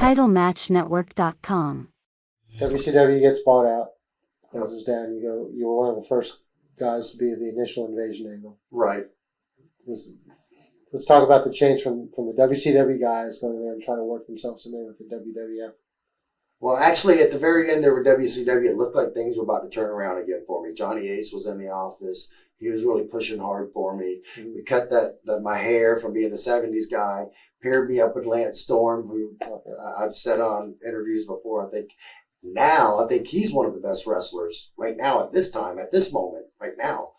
TitleMatchNetwork.com. WCW gets bought out, closes down. You were one of the first guys to be the initial invasion angle. Right. Let's talk about the change from the WCW guys going there and trying to work themselves in there with the WWF. Well, actually, at the very end there with WCW, it looked like things were about to turn around again for me. Johnny Ace was in the office. He was really pushing hard for me. Mm-hmm. We cut my hair from being a 70s guy, paired me up with Lance Storm, who I've said on interviews before. I think he's one of the best wrestlers right now at this moment, right now.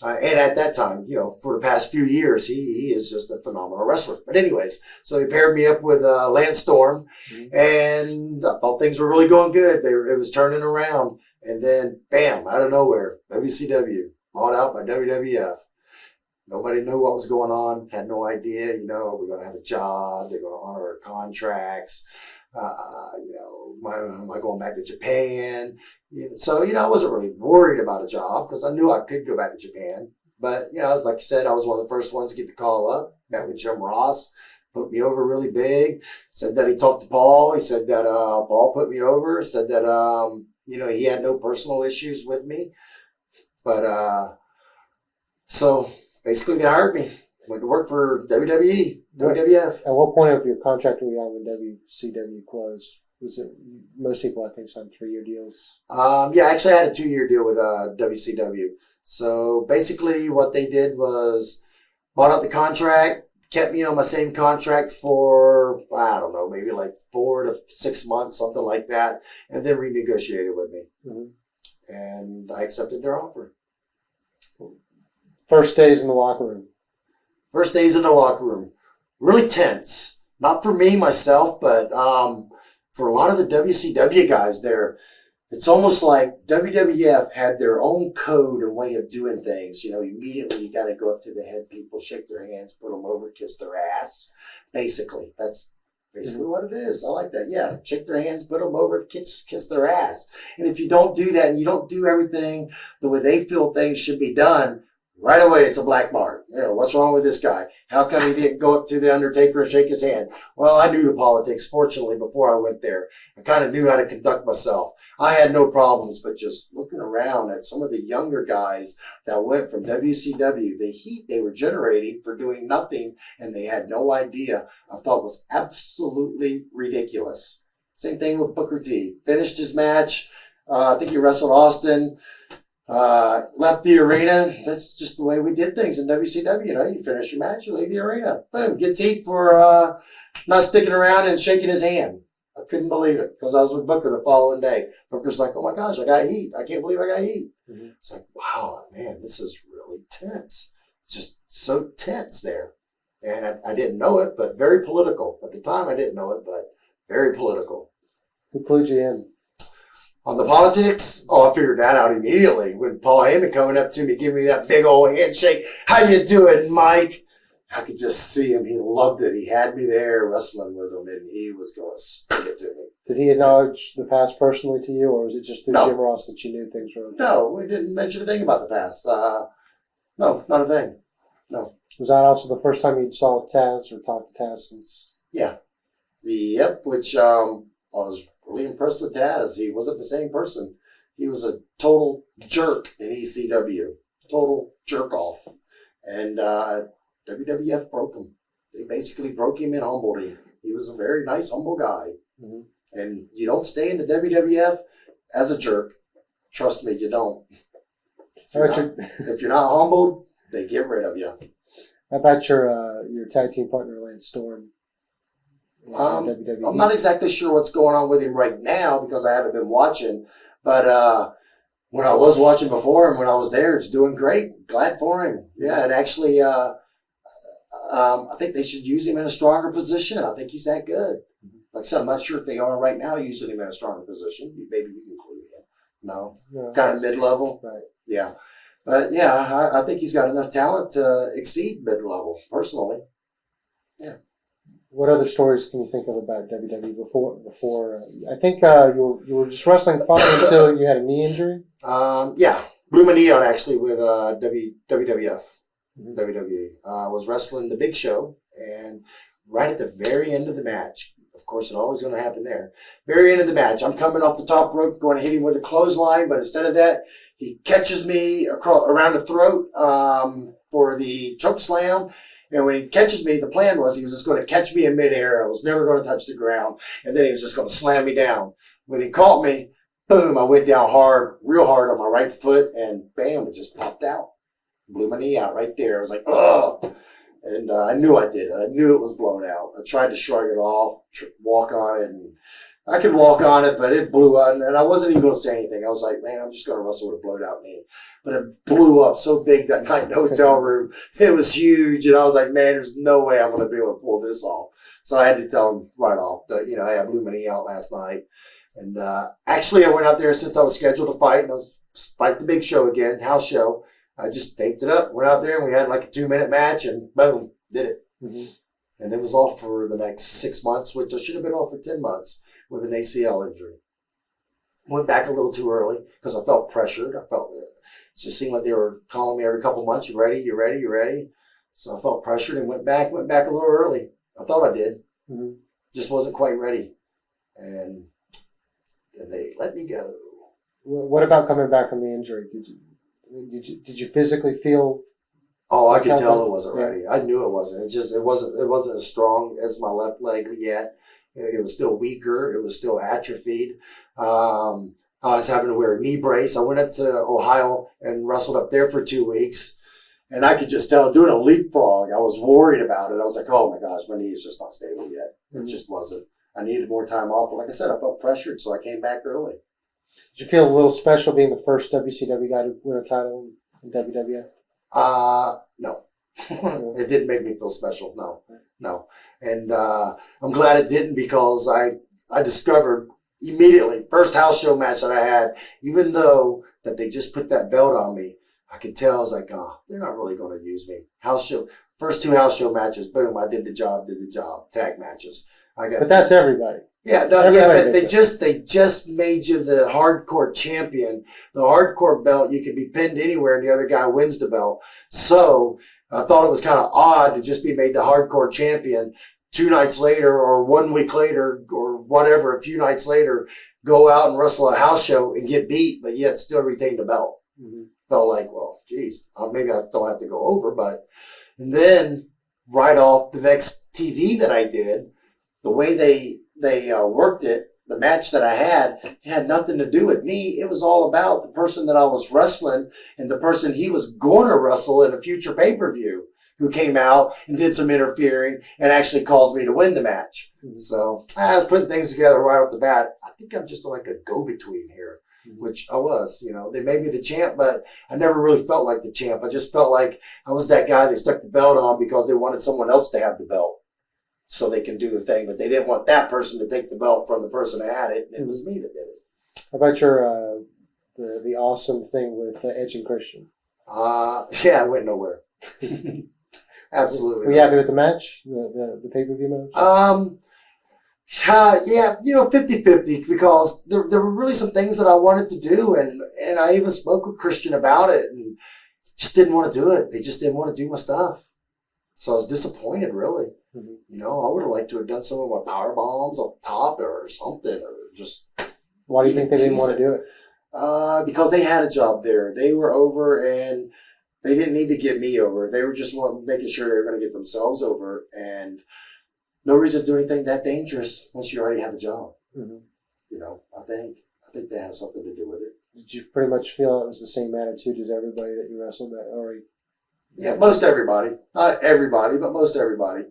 And at that time, for the past few years, he is just a phenomenal wrestler. But anyways, so they paired me up with Lance Storm, and I thought things were really going good. It was turning around, and then, bam, out of nowhere, WCW, bought out by WWF. Nobody knew what was going on, had no idea, we're going to have a job, they're going to honor our contracts. Am I going back to Japan? So, I wasn't really worried about a job because I knew I could go back to Japan. But, like you said, I was one of the first ones to get the call up. Met with Jim Ross, put me over really big. Said that he talked to Paul. He said that Paul put me over. Said that, he had no personal issues with me. But, so basically they hired me. Went to work for WWE, WWF. At what point of your contract were you on when WCW closed? Was it, most people, I think, signed 3-year deals? Actually, I had a 2-year deal with WCW. So basically what they did was bought out the contract, kept me on my same contract for, I don't know, maybe like 4 to 6 months, something like that, and then renegotiated with me. Mm-hmm. And I accepted their offer. First days in the locker room. First days in the locker room. Really tense. Not for me, myself, but for a lot of the WCW guys there, it's almost like WWF had their own code and way of doing things. Immediately you got to go up to the head people, shake their hands, put them over, kiss their ass. Basically, that's basically what it is. I like that. Yeah, shake their hands, put them over, kiss their ass. And if you don't do that and you don't do everything the way they feel things should be done, right away, it's a black mark. What's wrong with this guy? How come he didn't go up to the Undertaker and shake his hand? Well, I knew the politics, fortunately, before I went there. I kind of knew how to conduct myself. I had no problems, but just looking around at some of the younger guys that went from WCW, the heat they were generating for doing nothing, and they had no idea, I thought was absolutely ridiculous. Same thing with Booker T. Finished his match. I think he wrestled Austin. Left the arena. That's just the way we did things in WCW. You finish your match, you leave the arena. Boom, gets heat for not sticking around and shaking his hand. I couldn't believe it because I was with Booker the following day. Booker's like, "Oh my gosh, I got heat. I can't believe I got heat." Mm-hmm. It's like, wow, man, this is really tense. It's just so tense there. And I didn't know it, but very political. At the time, I didn't know it, but very political. Who clued you in? On the politics, I figured that out immediately when Paul Heyman coming up to me, giving me that big old handshake. How you doing, Mike? I could just see him. He loved it. He had me there wrestling with him, and he was going to stick it to me. Did he acknowledge the past personally to you, or was it just through Jim Ross that you knew things were okay? No, we didn't mention a thing about the past. No, not a thing. No. Was that also the first time you saw Taz or talked to Taz since? Yeah. Yep, which I was really impressed with Taz. He wasn't the same person. He was a total jerk in ECW. Total jerk off. And WWF broke him. They basically broke him and humbled him. He was a very nice, humble guy. Mm-hmm. And you don't stay in the WWF as a jerk. Trust me, you don't. If you're not humbled, they get rid of you. How about your tag team partner, Lance Storm? I'm not exactly sure what's going on with him right now because I haven't been watching. But when I was watching before and when I was there, it's doing great. Glad for him. Yeah, and actually, I think they should use him in a stronger position. I think he's that good. Like I said, I'm not sure if they are right now using him in a stronger position. Maybe you can include him. No, kind of mid-level. Right. Yeah. But yeah, I think he's got enough talent to exceed mid-level, personally. Yeah. What other stories can you think of about WWE before? I think you were just wrestling fine until you had a knee injury. Yeah, blew my knee out actually with WWF, WWE. I was wrestling the Big Show, and right at the very end of the match, of course, it's always going to happen there. Very end of the match, I'm coming off the top rope, going to hit him with a clothesline, but instead of that, he catches me around the throat for the choke slam. And when he catches me, the plan was he was just going to catch me in midair. I was never going to touch the ground. And then he was just going to slam me down. When he caught me, boom, I went down hard, real hard on my right foot, and bam, it just popped out. Blew my knee out right there. I was like, oh. And I knew I did it. I knew it was blown out. I tried to shrug it off, walk on it, and I could walk on it, but it blew out. And I wasn't even going to say anything. I was like, man, I'm just going to wrestle with a blowed out knee. But it blew up so big that night in the hotel room. It was huge. And I was like, man, there's no way I'm going to be able to pull this off. So I had to tell him right off that, hey, I blew my knee out last night. And actually, I went out there since I was scheduled to fight. And I was fight the big show again, house show. I just taped it up, went out there, and we had like a 2-minute match, and boom, did it. Mm-hmm. And it was off for the next 6 months, which I should have been off for 10 months with an ACL injury. Went back a little too early because I felt pressured. It just seemed like they were calling me every couple months, you ready, you ready, you ready? So I felt pressured and went back a little early. I thought I did. Mm-hmm. Just wasn't quite ready. And they let me go. What about coming back from the injury? Did you physically feel? Oh, I could tell it wasn't ready. I knew it wasn't. It wasn't as strong as my left leg yet. It was still weaker. It was still atrophied. I was having to wear a knee brace. I went up to Ohio and wrestled up there for 2 weeks. And I could just tell, doing a leapfrog, I was worried about it. I was like, oh my gosh, my knee is just not stable yet. It just wasn't. I needed more time off. But like I said, I felt pressured, so I came back early. Did you feel a little special being the first WCW guy to win a title in WWF? No. It didn't make me feel special. No. And I'm glad it didn't, because I discovered immediately, first house show match that I had, even though that they just put that belt on me, I could tell, I was like, oh, they're not really going to use me. First 2 house show matches, boom, I did the job, tag matches. But that's everybody. Yeah, but they just made you the hardcore champion. The hardcore belt, you can be pinned anywhere and the other guy wins the belt. So I thought it was kind of odd to just be made the hardcore champion 2 nights later or 1 week later or whatever, a few nights later, go out and wrestle a house show and get beat, but yet still retain the belt. Mm-hmm. Felt like, well, geez, maybe I don't have to go over, and then right off the next TV that I did, the way they worked it, the match that I had, it had nothing to do with me. It was all about the person that I was wrestling and the person he was going to wrestle in a future pay-per-view, who came out and did some interfering and actually caused me to win the match. Mm-hmm. So I was putting things together right off the bat. I think I'm just like a go-between here, which I was. They made me the champ, but I never really felt like the champ. I just felt like I was that guy they stuck the belt on because they wanted someone else to have the belt so they can do the thing, but they didn't want that person to take the belt from the person that had it, and it was me that did it. How about your the awesome thing with Edge and Christian? Yeah, I went nowhere. Absolutely. Were you happy with the match, the pay-per-view match? Yeah, 50-50, because there were really some things that I wanted to do, and I even spoke with Christian about it, and just didn't want to do it. They just didn't want to do my stuff. So I was disappointed, really. Mm-hmm. I would have liked to have done some of my power bombs off the top or something, or just. Why do you think they didn't want to do it? Because they had a job there. They were over, and they didn't need to get me over. They were just making sure they were going to get themselves over, and no reason to do anything that dangerous once you already have a job. Mm-hmm. I think that has something to do with it. Did you pretty much feel it was the same attitude as everybody that you wrestled at, or? Yeah, most everybody. Not everybody, but most everybody.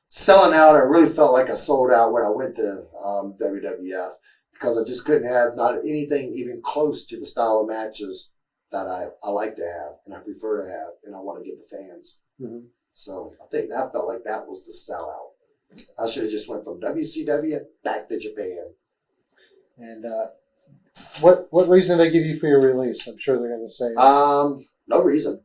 Selling out, I really felt like I sold out when I went to WWF, because I just couldn't have not anything even close to the style of matches that I like to have and I prefer to have and I want to give the fans. Mm-hmm. So I think that felt like that was the sellout. I should have just went from WCW back to Japan. And what reason did they give you for your release? I'm sure they're going to say. No reason.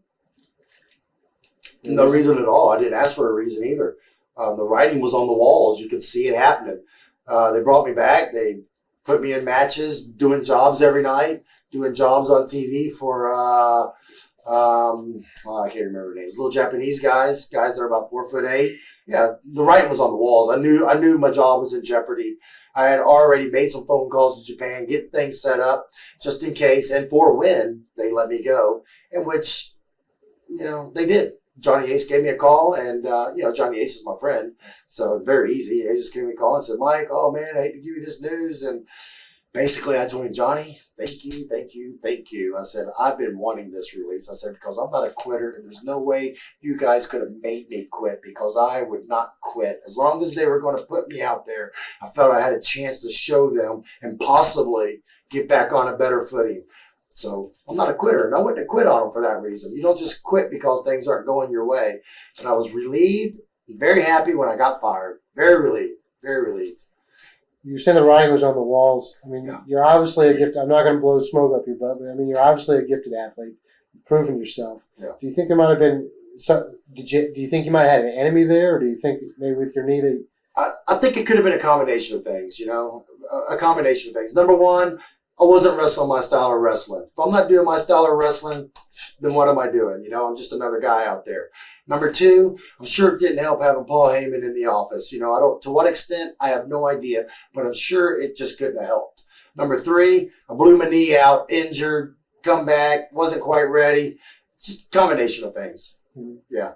No reason at all. I didn't ask for a reason either. The writing was on the walls. You could see it happening. They brought me back. They put me in matches, doing jobs every night, doing jobs on TV for I can't remember names. Little Japanese guys that are about 4'8". Yeah, the writing was on the walls. I knew my job was in jeopardy. I had already made some phone calls to Japan, get things set up just in case, and for a win, they let me go. In which, they did. Johnny Ace gave me a call, and Johnny Ace is my friend, so very easy. He just gave me a call and said, "Mike, oh man, I hate to give you this news." And basically, I told him, "Johnny, thank you, thank you, thank you." I said, "I've been wanting this release." I said, "Because I'm not a quitter, and there's no way you guys could have made me quit, because I would not quit. As long as they were going to put me out there, I felt I had a chance to show them and possibly get back on a better footing." So I'm not a quitter, and I wouldn't have quit on them for that reason. You don't just quit because things aren't going your way. And I was relieved, very happy when I got fired. Very relieved, very relieved. You said the writing was on the walls. I mean, Yeah. You're obviously a gifted. I'm not going to blow smoke up your butt, but I mean, you're obviously a gifted athlete. You've proven yourself. Yeah. Do you think there might have been? Do you think you might have had an enemy there, or do you think maybe with your knee that? I think it could have been a combination of things, a combination of things. Number one, I wasn't wrestling my style of wrestling. If I'm not doing my style of wrestling, then what am I doing? I'm just another guy out there. Number two, I'm sure it didn't help having Paul Heyman in the office. To what extent, I have no idea, but I'm sure it just couldn't have helped. Number three, I blew my knee out, injured, come back, wasn't quite ready. It's just a combination of things. Yeah.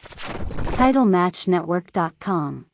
TitleMatchNetwork.com